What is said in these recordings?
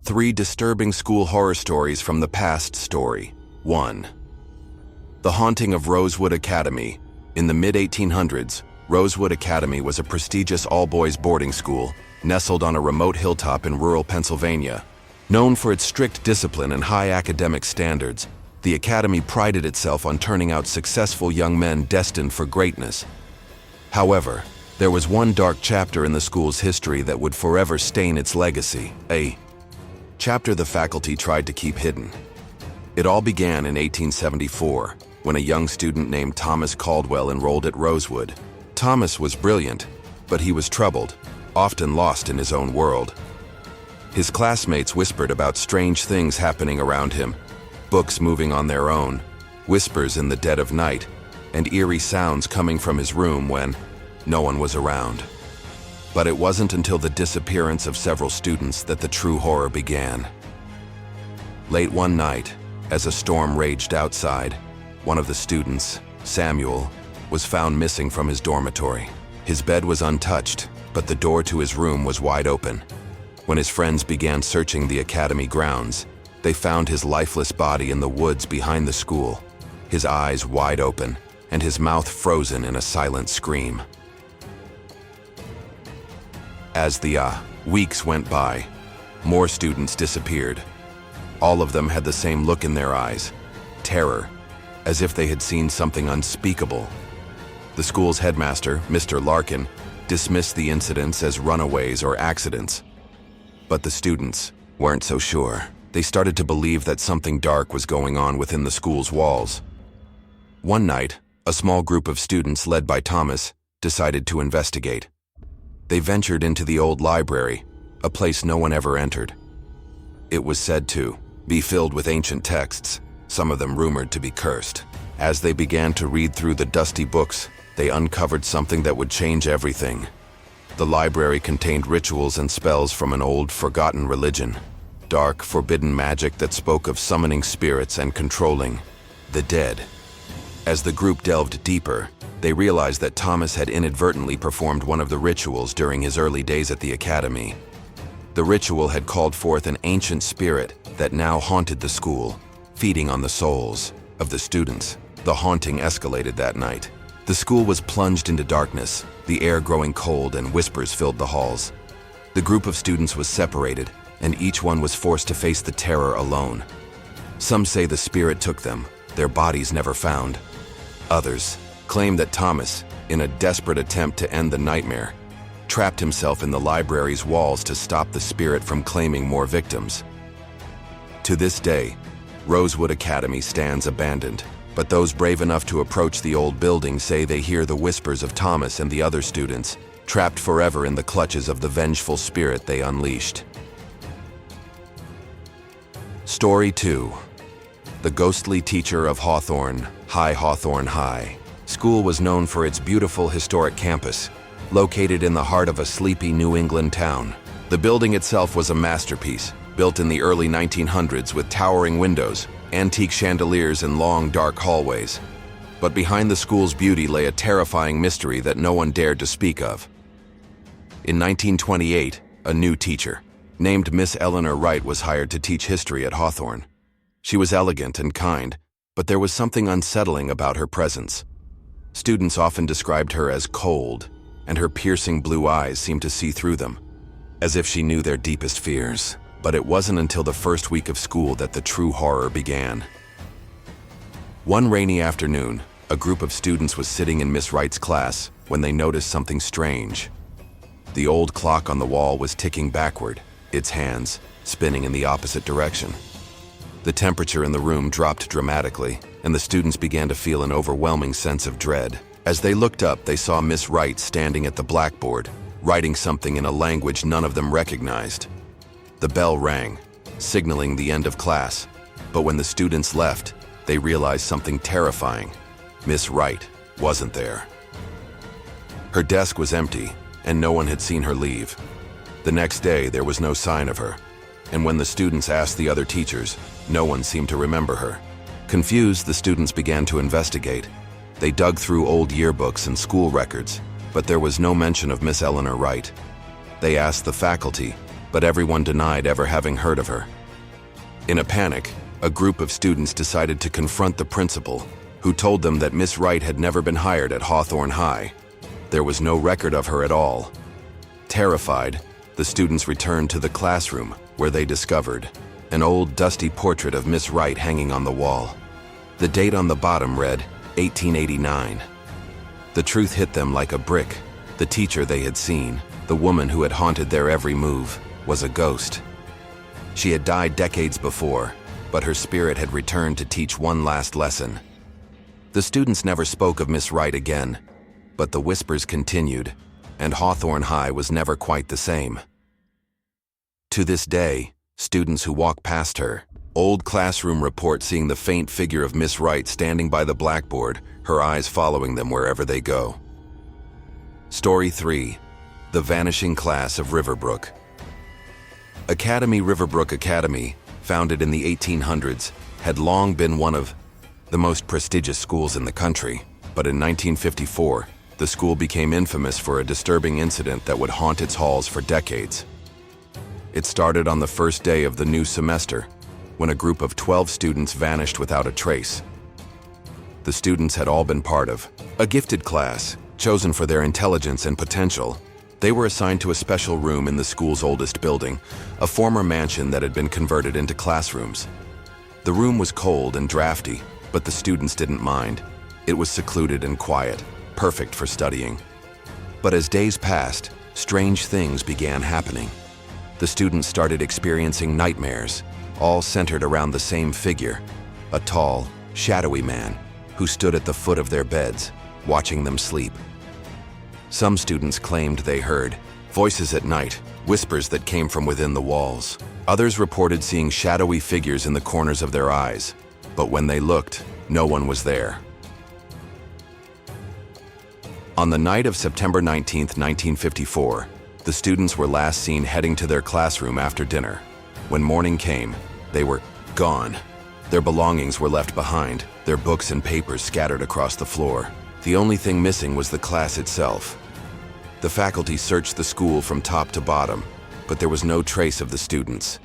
3 disturbing school horror stories from the past story. 1. The Haunting of Rosewood Academy. In the mid-1800s, Rosewood Academy was a prestigious all-boys boarding school nestled on a remote hilltop in rural Pennsylvania. Known for its strict discipline and high academic standards, the academy prided itself on turning out successful young men destined for greatness. However, there was one dark chapter in the school's history that would forever stain its legacy, a chapter the faculty tried to keep hidden. It all began in 1874, when a young student named Thomas Caldwell enrolled at Rosewood. Thomas was brilliant, but he was troubled, often lost in his own world. His classmates whispered about strange things happening around him, books moving on their own, whispers in the dead of night, and eerie sounds coming from his room when no one was around. But it wasn't until the disappearance of several students that the true horror began. Late one night, as a storm raged outside, one of the students, Samuel, was found missing from his dormitory. His bed was untouched, but the door to his room was wide open. When his friends began searching the academy grounds, they found his lifeless body in the woods behind the school, his eyes wide open and his mouth frozen in a silent scream. As the weeks went by, more students disappeared. All of them had the same look in their eyes, terror, as if they had seen something unspeakable. The school's headmaster, Mr. Larkin, dismissed the incidents as runaways or accidents. But the students weren't so sure. They started to believe that something dark was going on within the school's walls. One night, a small group of students led by Thomas decided to investigate. They ventured into the old library, a place no one ever entered. It was said to be filled with ancient texts, some of them rumored to be cursed. As they began to read through the dusty books, they uncovered something that would change everything. The library contained rituals and spells from an old, forgotten religion. Dark, forbidden magic that spoke of summoning spirits and controlling the dead. As the group delved deeper, they realized that Thomas had inadvertently performed one of the rituals during his early days at the academy. The ritual had called forth an ancient spirit that now haunted the school, feeding on the souls of the students. The haunting escalated that night. The school was plunged into darkness, the air growing cold and whispers filled the halls. The group of students was separated, and each one was forced to face the terror alone. Some say the spirit took them, their bodies never found. Others claim that Thomas, in a desperate attempt to end the nightmare, trapped himself in the library's walls to stop the spirit from claiming more victims. To this day, Rosewood Academy stands abandoned, but those brave enough to approach the old building say they hear the whispers of Thomas and the other students, trapped forever in the clutches of the vengeful spirit they unleashed. Story 2. The Ghostly Teacher of Hawthorne, Hawthorne High. School was known for its beautiful historic campus, located in the heart of a sleepy New England town. The building itself was a masterpiece, built in the early 1900s with towering windows, antique chandeliers, and long, dark hallways. But behind the school's beauty lay a terrifying mystery that no one dared to speak of. In 1928, a new teacher, named Miss Eleanor Wright, was hired to teach history at Hawthorne. She was elegant and kind, but there was something unsettling about her presence. Students often described her as cold, and her piercing blue eyes seemed to see through them, as if she knew their deepest fears. But it wasn't until the first week of school that the true horror began. One rainy afternoon, a group of students was sitting in Miss Wright's class when they noticed something strange. The old clock on the wall was ticking backward, its hands spinning in the opposite direction. The temperature in the room dropped dramatically, and the students began to feel an overwhelming sense of dread. As they looked up, they saw Miss Wright standing at the blackboard, writing something in a language none of them recognized. The bell rang, signaling the end of class, but when the students left, they realized something terrifying. Miss Wright wasn't there. Her desk was empty, and no one had seen her leave. The next day, there was no sign of her, and when the students asked the other teachers, no one seemed to remember her. Confused, the students began to investigate. They dug through old yearbooks and school records, but there was no mention of Miss Eleanor Wright. They asked the faculty, but everyone denied ever having heard of her. In a panic, a group of students decided to confront the principal, who told them that Miss Wright had never been hired at Hawthorne High. There was no record of her at all. Terrified, the students returned to the classroom, where they discovered an old, dusty portrait of Miss Wright hanging on the wall. The date on the bottom read 1889. The truth hit them like a brick. The teacher they had seen, the woman who had haunted their every move, was a ghost. She had died decades before, but her spirit had returned to teach one last lesson. The students never spoke of Miss Wright again, but the whispers continued, and Hawthorne High was never quite the same. To this day, students who walk past her, old classroom report seeing the faint figure of Miss Wright standing by the blackboard, her eyes following them wherever they go. Story 3. The Vanishing Class of Riverbrook. Academy Riverbrook Academy, founded in the 1800s, had long been one of the most prestigious schools in the country, but in 1954, the school became infamous for a disturbing incident that would haunt its halls for decades. It started on the first day of the new semester, when a group of 12 students vanished without a trace. The students had all been part of a gifted class, chosen for their intelligence and potential. They were assigned to a special room in the school's oldest building, a former mansion that had been converted into classrooms. The room was cold and drafty, but the students didn't mind. It was secluded and quiet, perfect for studying. But as days passed, strange things began happening. The students started experiencing nightmares, all centered around the same figure, a tall, shadowy man who stood at the foot of their beds, watching them sleep. Some students claimed they heard voices at night, whispers that came from within the walls. Others reported seeing shadowy figures in the corners of their eyes, but when they looked, no one was there. On the night of September 19, 1954, the students were last seen heading to their classroom after dinner. When morning came, they were gone. Their belongings were left behind, their books and papers scattered across the floor. The only thing missing was the class itself. The faculty searched the school from top to bottom, but there was no trace of the students.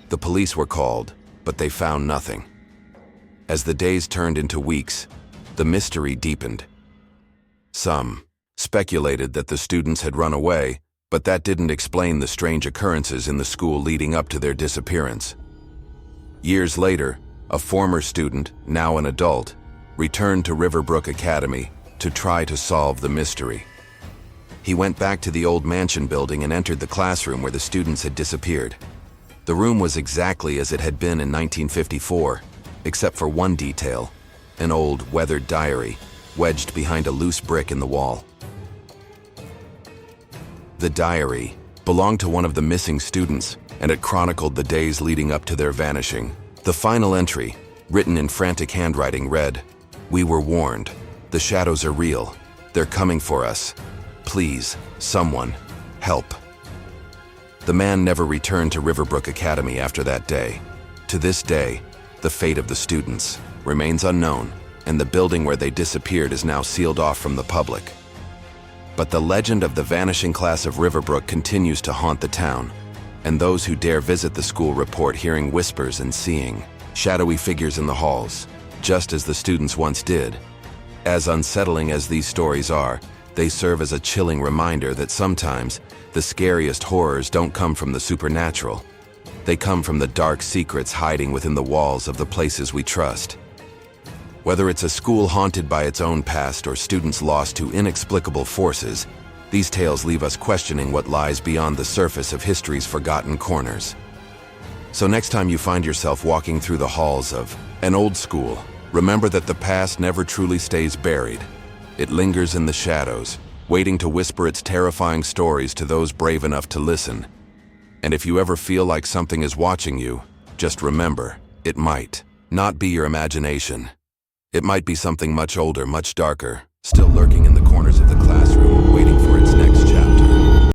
The police were called, but they found nothing. As the days turned into weeks, the mystery deepened. Some speculated that the students had run away, but that didn't explain the strange occurrences in the school leading up to their disappearance. Years later, a former student, now an adult, returned to Riverbrook Academy to try to solve the mystery. He went back to the old mansion building and entered the classroom where the students had disappeared. The room was exactly as it had been in 1954, except for one detail, an old, weathered diary, wedged behind a loose brick in the wall. The diary belonged to one of the missing students, and it chronicled the days leading up to their vanishing. The final entry, written in frantic handwriting, read, "We were warned. The shadows are real. They're coming for us. Please, someone, help." The man never returned to Riverbrook Academy after that day. To this day, the fate of the students remains unknown, and the building where they disappeared is now sealed off from the public. But the legend of the vanishing class of Riverbrook continues to haunt the town, and those who dare visit the school report hearing whispers and seeing shadowy figures in the halls, just as the students once did. As unsettling as these stories are, they serve as a chilling reminder that sometimes the scariest horrors don't come from the supernatural. They come from the dark secrets hiding within the walls of the places we trust. Whether it's a school haunted by its own past or students lost to inexplicable forces, these tales leave us questioning what lies beyond the surface of history's forgotten corners. So next time you find yourself walking through the halls of an old school, remember that the past never truly stays buried. It lingers in the shadows, waiting to whisper its terrifying stories to those brave enough to listen. And if you ever feel like something is watching you, just remember, it might not be your imagination. It might be something much older, much darker, still lurking in the corners of the classroom, waiting for its next chance.